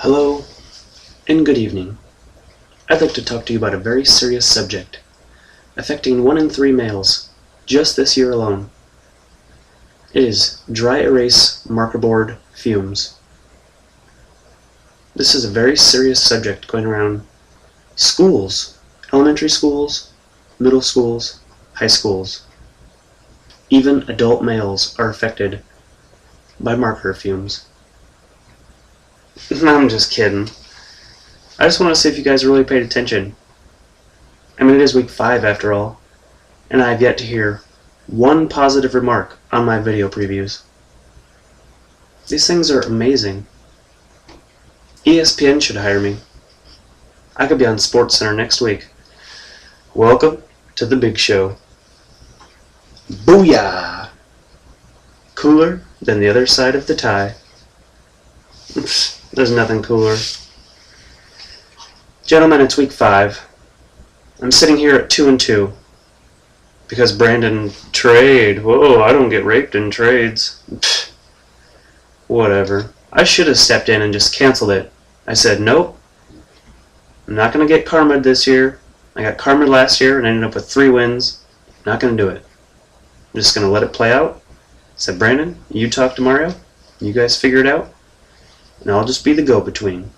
Hello and good evening. I'd like to talk to you about a very serious subject affecting 1 in 3 males just this year alone. It is dry erase marker board fumes. This is a very serious subject going around schools, elementary schools, middle schools, high schools. Even adult males are affected by marker fumes. I'm just kidding. I just want to see if you guys really paid attention. I mean, it is week 5 after all, and I have yet to hear one positive remark on my video previews. These things are amazing. ESPN should hire me. I could be on SportsCenter next week. Welcome to the big show. Booyah! Cooler than the other side of the tie. There's nothing cooler. Gentlemen, it's week 5. I'm sitting here at 2-2 because Brandon trade. Whoa, I don't get raped in trades. Pfft, whatever. I should have stepped in and just canceled it. I said, nope. I'm not going to get karma this year. I got karma last year and ended up with 3 wins. Not going to do it. I'm just going to let it play out. I said, Brandon, you talk to Mario. You guys figure it out. And I'll just be the go-between.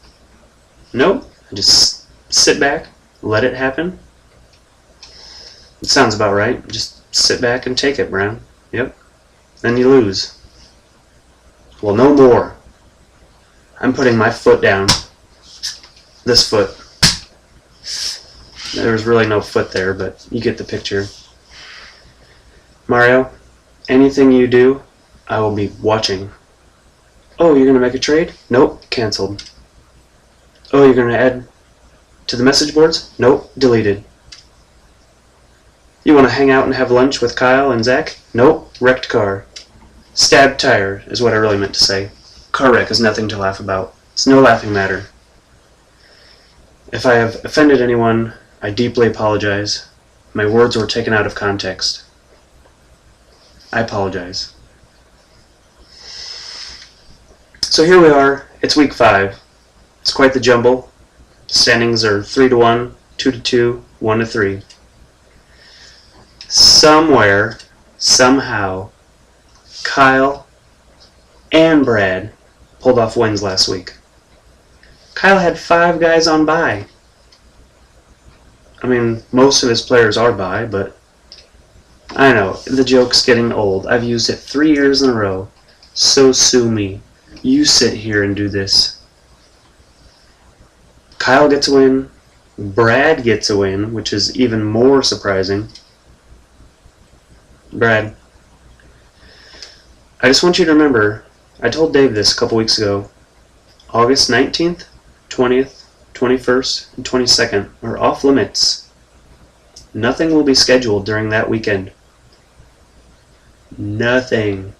Nope. I just sit back, let it happen. It sounds about right. Just sit back and take it, Brown. Yep. Then you lose. Well, no more. I'm putting my foot down. This foot. There's really no foot there, but you get the picture. Mario, anything you do, I will be watching. Oh, you're going to make a trade? Nope, canceled. Oh, you're going to add to the message boards? Nope, deleted. You want to hang out and have lunch with Kyle and Zach? Nope, wrecked car. Stabbed tire is what I really meant to say. Car wreck is nothing to laugh about. It's no laughing matter. If I have offended anyone, I deeply apologize. My words were taken out of context. I apologize. So here we are. It's week 5. It's quite the jumble. Standings are 3-1, 2-2, 1-3. Somewhere, somehow, Kyle and Brad pulled off wins last week. Kyle had 5 guys on bye. I mean, most of his players are bye, but I know, the joke's getting old. I've used it 3 years in a row. So sue me. You sit here and do this. Kyle gets a win. Brad gets a win, which is even more surprising. Brad, I just want you to remember, I told Dave this a couple weeks ago, August 19th, 20th, 21st, and 22nd are off limits. Nothing will be scheduled during that weekend. Nothing.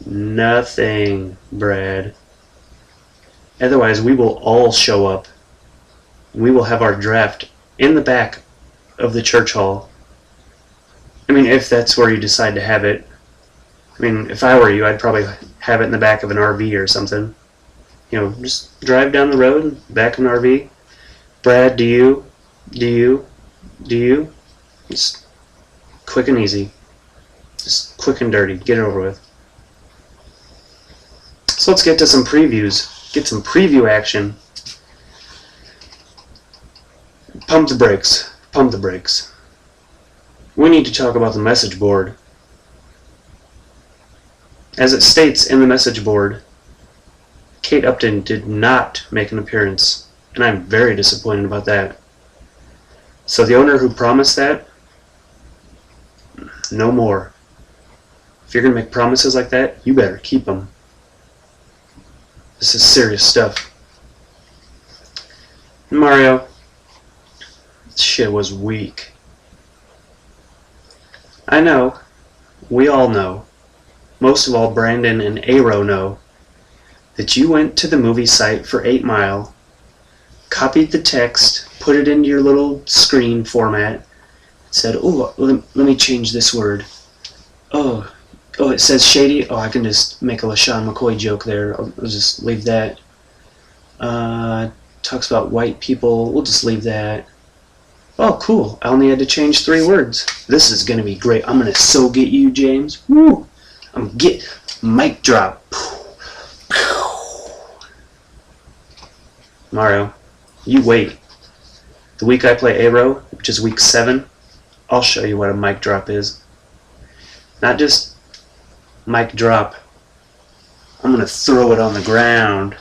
Nothing, Brad. Otherwise, we will all show up. We will have our draft in the back of the church hall. I mean, if that's where you decide to have it. I mean, if I were you, I'd probably have it in the back of an RV or something. You know, just drive down the road, back in an RV. Brad, do you? Just quick and easy. Just quick and dirty. Get it over with. So let's get to some previews. Get some preview action. Pump the brakes. Pump the brakes. We need to talk about the message board. As it states in the message board, Kate Upton did not make an appearance, and I'm very disappointed about that. So the owner who promised that, no more. If you're going to make promises like that, you better keep them. This is serious stuff. Mario, shit was weak. I know. We all know. Most of all, Brandon and Aero know that you went to the movie site for 8 Mile, copied the text, put it into your little screen format, said, oh, let me change this word. Oh, Oh, it says shady. Oh, I can just make a LaShawn McCoy joke there. I'll just leave that. Talks about white people. We'll just leave that. Oh, cool. I only had to change 3 words. This is going to be great. I'm going to so get you, James. Woo! I'm going to get mic drop. Mario, you wait. The week I play Aero, which is week 7, I'll show you what a mic drop is. Not just mic drop. I'm going to throw it on the ground.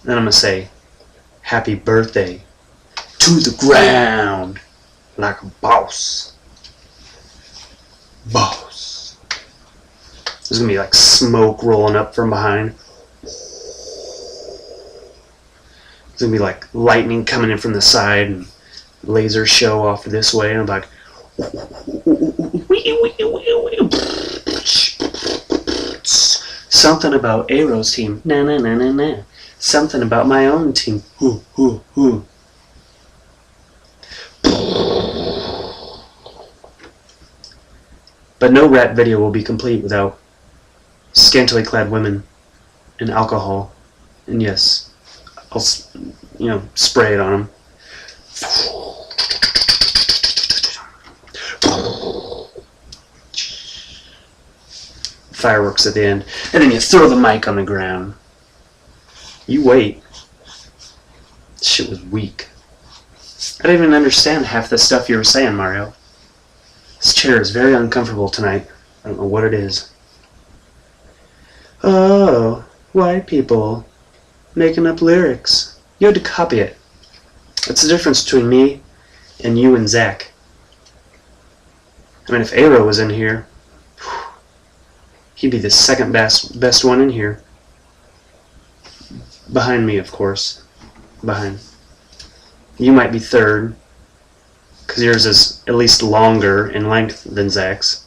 Then I'm going to say, happy birthday. To the ground. Like a boss. Boss. There's going to be like smoke rolling up from behind. There's going to be like lightning coming in from the side and laser show off this way. And I'm like, something about Aero's team. Nah, nah, nah, nah, nah. Something about my own team. Hoo, hoo, hoo. But no rap video will be complete without scantily clad women and alcohol. And yes, I'll, spray it on them. Fireworks at the end. And then you throw the mic on the ground. You wait. Shit was weak. I didn't even understand half the stuff you were saying, Mario. This chair is very uncomfortable tonight. I don't know what it is. Oh, white people making up lyrics. You had to copy it. That's the difference between me and you and Zach. I mean, if Aero was in here, he'd be the second best one in here. Behind me, of course. Behind. You might be third, because yours is at least longer in length than Zach's.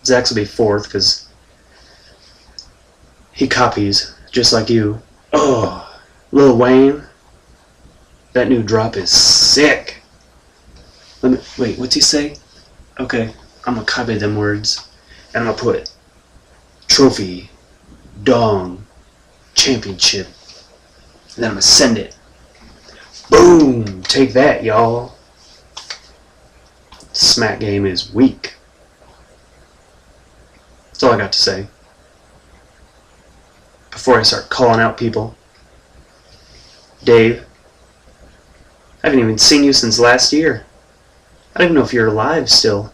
Zach's will be fourth, because he copies, just like you. Oh, Lil Wayne, that new drop is sick. Wait, what's he say? Okay, I'm going to copy them words, and I'm going to put trophy, dong, championship, and then I'm going to send it. Boom! Take that, y'all. Smack game is weak. That's all I got to say. Before I start calling out people. Dave, I haven't even seen you since last year. I don't even know if you're alive still.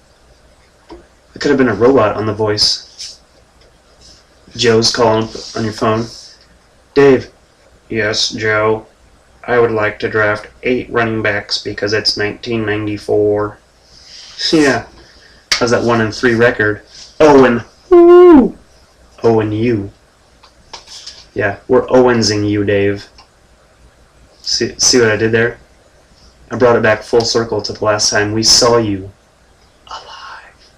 I could have been a robot on The Voice. Joe's calling on your phone. Dave. Yes, Joe. I would like to draft 8 running backs because it's 1994. Yeah. How's that 1-3 record? Owen. Woo! Owen you. Yeah, we're Owensing you, Dave. See what I did there? I brought it back full circle to the last time we saw you alive.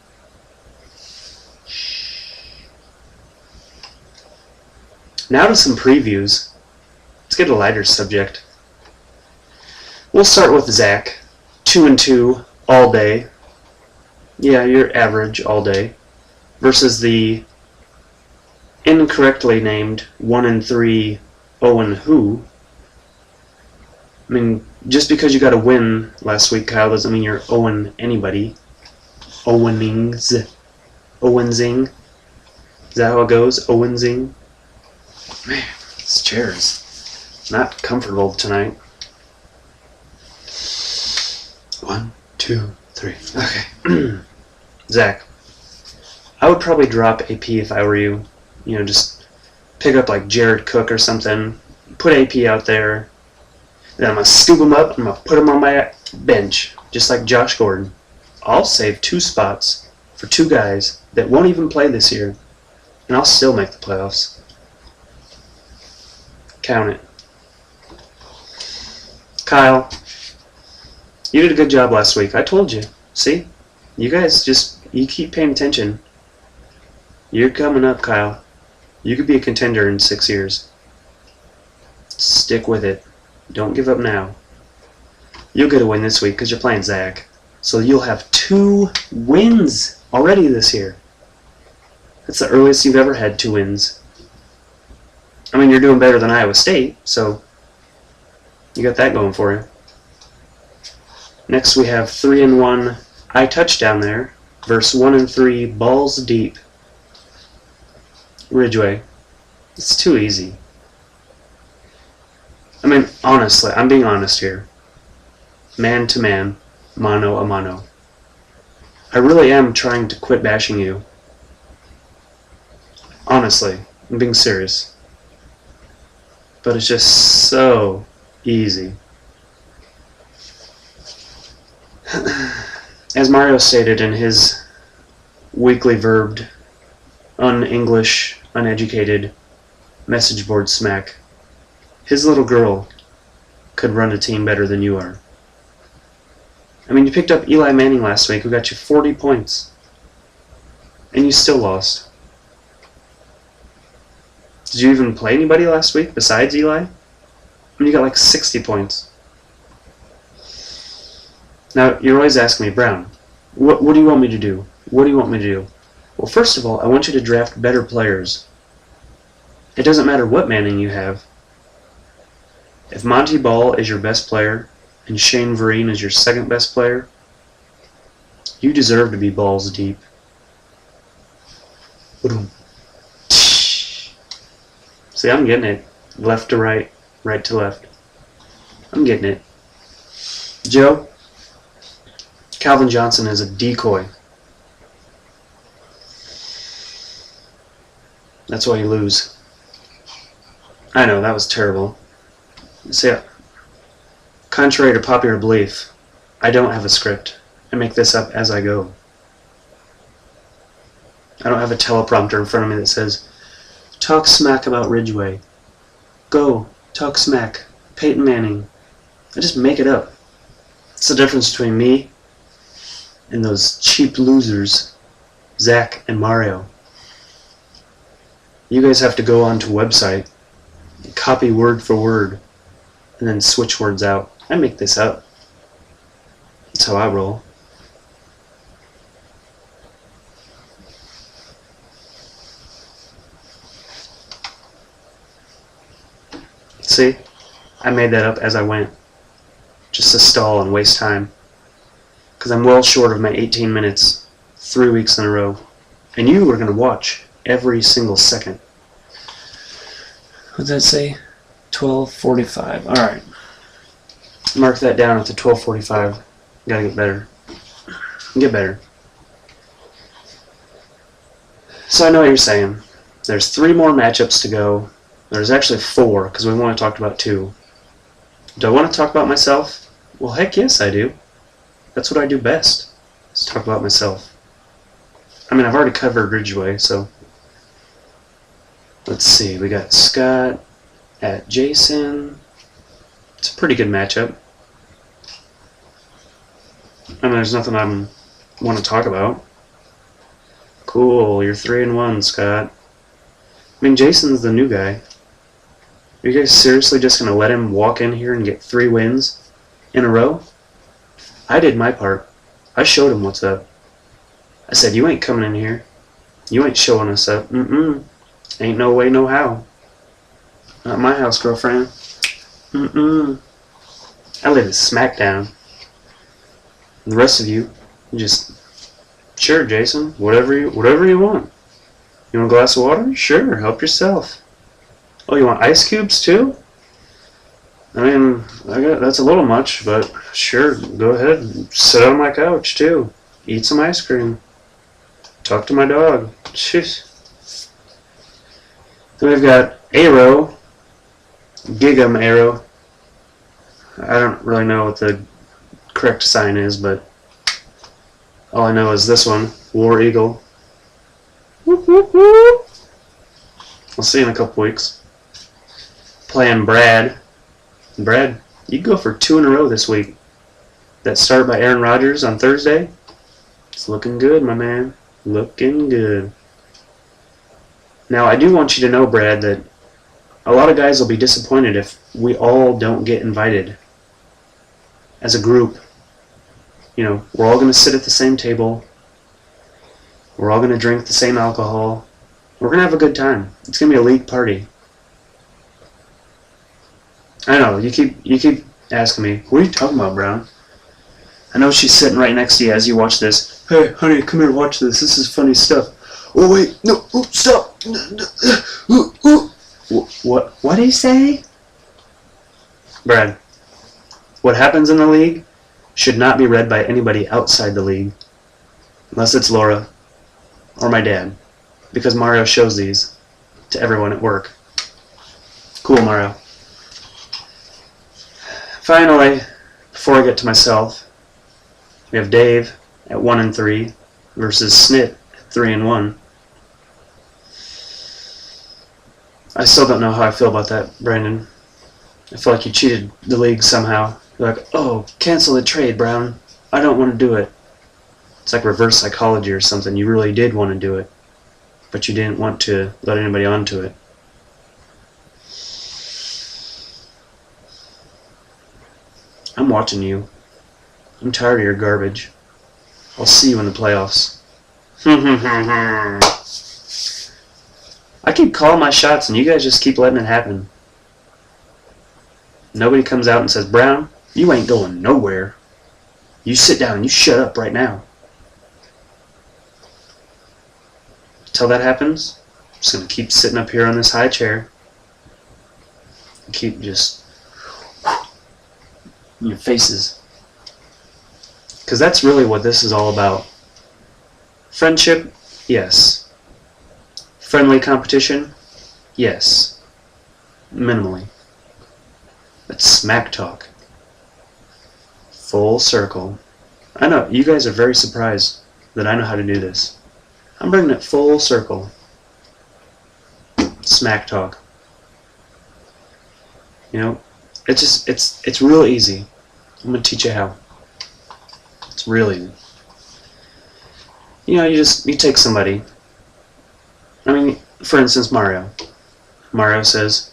Now to some previews. Let's get a lighter subject. We'll start with Zach. 2-2 all day. Yeah, you're average all day. Versus the incorrectly named 1-3 Owen who. I mean, just because you got a win last week, Kyle, doesn't mean you're Owen anybody. Owensing. Is that how it goes? Owensing. Man, this chair is not comfortable tonight. 1, 2, 3. Okay. Zach, I would probably drop AP if I were you. You know, just pick up like Jared Cook or something. Put AP out there. Then I'm going to scoop him up. I'm going to put him on my bench, just like Josh Gordon. I'll save 2 spots for 2 guys that won't even play this year. And I'll still make the playoffs. Count it. Kyle, you did a good job last week. I told you. See? You guys you keep paying attention. You're coming up, Kyle. You could be a contender in 6 years. Stick with it. Don't give up now. You'll get a win this week because you're playing Zach. So you'll have 2 wins already this year. That's the earliest you've ever had 2 wins. I mean, you're doing better than Iowa State, so you got that going for you. Next, we have 3-1 I touchdown there versus 1-3 balls deep. Ridgeway. It's too easy. I mean, honestly, I'm being honest here. Man to man, mano a mano. I really am trying to quit bashing you. Honestly, I'm being serious. But it's just so easy. As Mario stated in his weekly verbed, un-English, uneducated message board smack, his little girl could run a team better than you are. I mean, you picked up Eli Manning last week, who got you 40 points. And you still lost. Did you even play anybody last week besides Eli? I mean, you got like 60 points. Now, you're always asking me, Brown, what do you want me to do? What do you want me to do? Well, first of all, I want you to draft better players. It doesn't matter what Manning you have. If Monty Ball is your best player and Shane Vereen is your second best player, you deserve to be balls deep. See, I'm getting it. Left to right, right to left. I'm getting it. Joe, Calvin Johnson is a decoy. That's why you lose. I know, that was terrible. See, contrary to popular belief, I don't have a script. I make this up as I go. I don't have a teleprompter in front of me that says, talk smack about Ridgeway. Go, talk smack. Peyton Manning. I just make it up. It's the difference between me and those cheap losers, Zach and Mario. You guys have to go onto a website, copy word for word, and then switch words out. I make this up. That's how I roll. See? I made that up as I went. Just to stall and waste time. Because I'm well short of my 18 minutes, 3 weeks in a row. And you are going to watch every single second. What does that say? 12:45. Alright. Mark that down at the 12:45. Gotta get better. Get better. So I know what you're saying. There's 3 more matchups to go. There's actually 4, because we've only talked about 2. Do I want to talk about myself? Well, heck yes, I do. That's what I do best, is talk about myself. I mean, I've already covered Ridgeway, so... Let's see, we got Scott at Jason. It's a pretty good matchup. I mean, there's nothing I want to talk about. Cool, you're 3-1, Scott. I mean, Jason's the new guy. Are you guys seriously just going to let him walk in here and get 3 wins in a row? I did my part. I showed him what's up. I said, you ain't coming in here. You ain't showing us up. Ain't no way, no how. Not my house, girlfriend. I live in Smackdown. And the rest of you just, sure, Jason, whatever you want. You want a glass of water? Sure, help yourself. Oh, you want ice cubes too? I mean, that's a little much, but sure, go ahead. Sit on my couch too. Eat some ice cream. Talk to my dog. Jeez. Then we've got Aero, Gigam Aero. I don't really know what the correct sign is, but all I know is this one, War Eagle. Whoop, whoop, whoop. We'll see in a couple weeks. Playing Brad. Brad, you go for 2 in a row this week. That start by Aaron Rodgers on Thursday, it's looking good, my man. Looking good. Now, I do want you to know, Brad, that a lot of guys will be disappointed if we all don't get invited as a group. You know, we're all going to sit at the same table. We're all going to drink the same alcohol. We're gonna have a good time. It's gonna be a league party. I know, you keep asking me, what are you talking about, Brown? I know she's sitting right next to you as you watch this. Hey, honey, come here, watch this. This is funny stuff. Oh, wait, no, oh, stop. What did he say? Brad, what happens in the league should not be read by anybody outside the league. Unless it's Laura or my dad. Because Mario shows these to everyone at work. Cool, Mario. Finally, before I get to myself, we have Dave at 1-3 versus Snit at 3-1. I still don't know how I feel about that, Brandon. I feel like you cheated the league somehow. You're like, oh, cancel the trade, Brown. I don't want to do it. It's like reverse psychology or something. You really did want to do it, but you didn't want to let anybody onto it. I'm watching you. I'm tired of your garbage. I'll see you in the playoffs. I keep calling my shots and you guys just keep letting it happen. Nobody comes out and says, Brown, you ain't going nowhere. You sit down and you shut up right now. Until that happens, I'm just going to keep sitting up here on this high chair. And keep just in your faces. Because that's really what this is all about. Friendship, yes. Friendly competition, yes. Minimally. But smack talk. Full circle. I know, you guys are very surprised that I know how to do this. I'm bringing it full circle. Smack talk. You know, it's real easy. I'm gonna teach you how. It's real easy. You know, you take somebody. I mean, for instance, Mario. Mario says,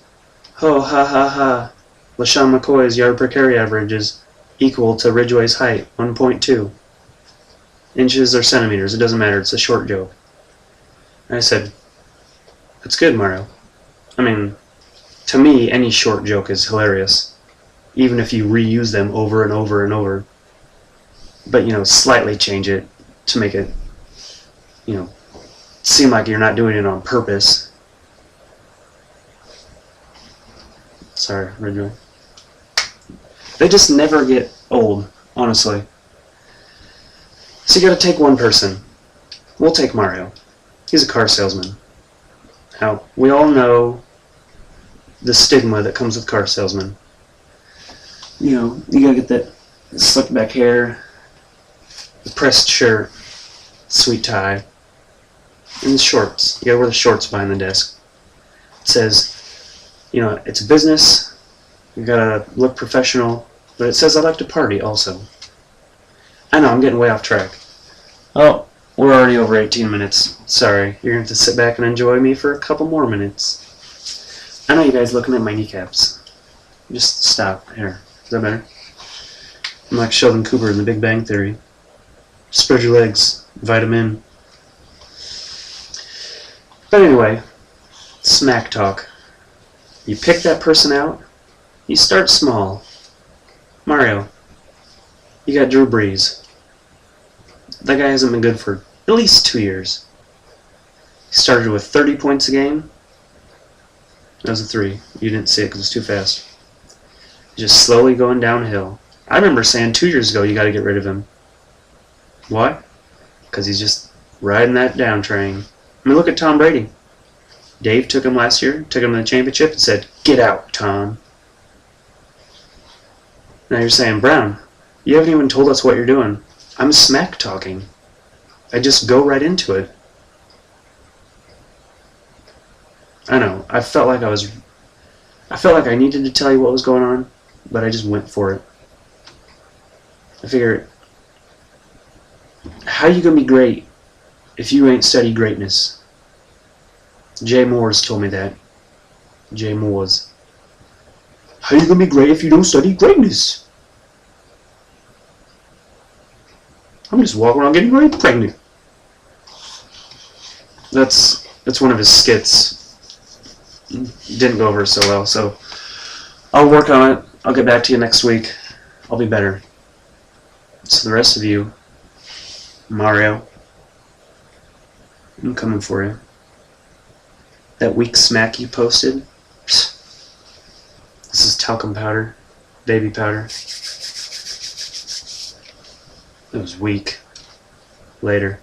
"Oh, ha ha ha. LaShawn McCoy's yard per carry average is equal to Ridgeway's height, 1.2 inches or centimeters. It doesn't matter. It's a short joke." And I said, "That's good, Mario. I mean, to me, any short joke is hilarious, even if you reuse them over and over and over. But, you know, slightly change it to make it, you know, seem like you're not doing it on purpose." Sorry, Ridgeway. They just never get old, honestly. So you gotta take one person. We'll take Mario. He's a car salesman. Now, we all know the stigma that comes with car salesmen. You know, you gotta get that slicked back hair, the pressed shirt, sweet tie, and the shorts. You gotta wear the shorts behind the desk. It says, you know, it's a business. You gotta look professional, but it says I like to party also. I know, I'm getting way off track. Oh, we're already over 18 minutes. Sorry, you're gonna have to sit back and enjoy me for a couple more minutes. I know you guys looking at my kneecaps. Just stop. Here. Is that better? I'm like Sheldon Cooper in The Big Bang Theory. Spread your legs. Invite them in. But anyway, smack talk. You pick that person out. You start small. Mario, you got Drew Brees. That guy hasn't been good for at least 2 years. He started with 30 points a game. That was a 3. You didn't see it because it's too fast. Just slowly going downhill. I remember saying 2 years ago you got to get rid of him. Why? Because he's just riding that down train. I mean, look at Tom Brady. Dave took him last year, took him to the championship, and said, "Get out, Tom." Now you're saying, "Brown, you haven't even told us what you're doing." I'm smack talking. I just go right into it. I know. I felt like I needed to tell you what was going on, but I just went for it. I figure, how you gonna be great if you ain't studied greatness? JaMar's told me that. JaMar's. How you gonna be great if you don't study greatness? I'm just walking around getting very pregnant. That's It's one of his skits. Didn't go over so well, so I'll work on it. I'll get back to you next week. I'll be better. So the rest of you, Mario, I'm coming for you. That weak smack you posted, this is talcum powder, baby powder. It was weak. Later.